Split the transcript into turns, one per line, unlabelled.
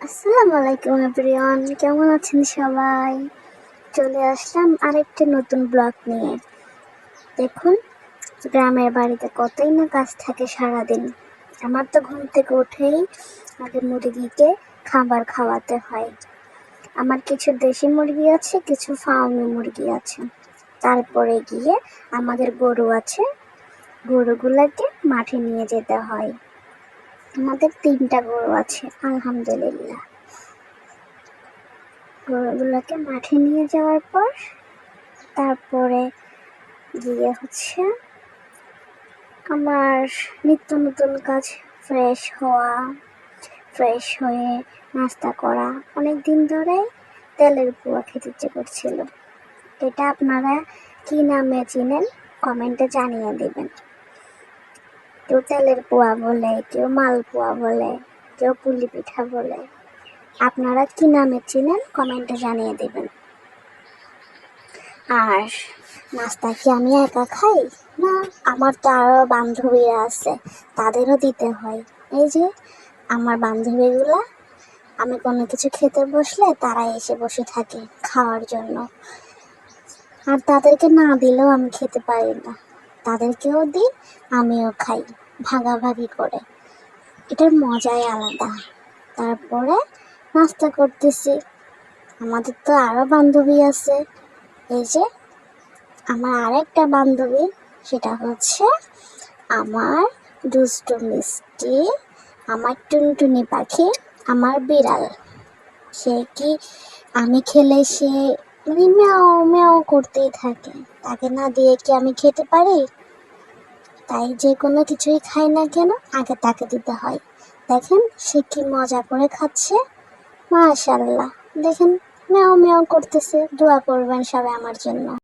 আসসালামু আলাইকুম এভরিওয়ান, কেমন আছেন সবাই? চলে আসলাম আরেকটি নতুন ব্লগ নিয়ে। দেখুন, গ্রামের বাড়িতে কতই না কাজ থাকে সারাদিন। আমার তো ঘুম থেকে উঠেই আগে মুরগিকে খাবার খাওয়াতে হয়। আমার কিছু দেশি মুরগি আছে, কিছু ফার্মি মুরগি আছে। তারপরে গিয়ে আমাদের গরু আছে, গরুগুলোকে মাঠে নিয়ে যেতে হয়। আমাদের 3টা গরু আছে, আলহামদুলিল্লাহ। গরুগুলোকে মাঠে নিয়ে যাওয়ার পর তারপরে গিয়ে আমার নিত্য নতুন কাজ, ফ্রেশ হয়ে নাস্তা করা। অনেক দিন ধরে তেলের পোয়া খেতে ইচ্ছে করছিল। এটা আপনারা কি নামে চিনেন কমেন্টে জানিয়ে দেবেন। কেউ তেলের পোয়া বলে, কেউ মালপোয়া বলে, কেউ পুলি পিঠা বলে। আপনারা কি নামে চিনেন কমেন্টে জানিয়ে দেবেন। আর নাস্তা কি আমি একা খাই? না, আমার তো আরো বান্ধবীরা আছে, তাদেরও দিতে হয়। এই যে আমার বান্ধবীগুলা, আমি কোনো কিছু খেতে বসলে তারা এসে বসে থাকে খাওয়ার জন্য। আর তাদেরকে না দিলেও আমি খেতে পারি না, তাদেরকেও দিই, আমিও খাই ভাগাভাগি করে। এটার মজাই আলাদা। তারপরে নাস্তা করতেছি, আমাদের তো আরো বান্ধবী আছে। এই যে আমার আরেকটা বান্ধবী, সেটা আমার দুষ্টু মিষ্টি, আমার টুনটুনি পাখি, আমার বিড়াল। সে কি আমি খেলে সে ম্যাও ম্যাও করতেই থাকে। তাকে না দিয়ে কি আমি খেতে পারি? তাই যে কোনো কিছুই খাই না কেন, আগে তাকে দিতে হয়। দেখেন সে কি মজা করে খাচ্ছে, মাশাআল্লাহ। দেখেন ম্যাও ম্যাও করতেছে। দোয়া করবেন সবাই আমার জন্য।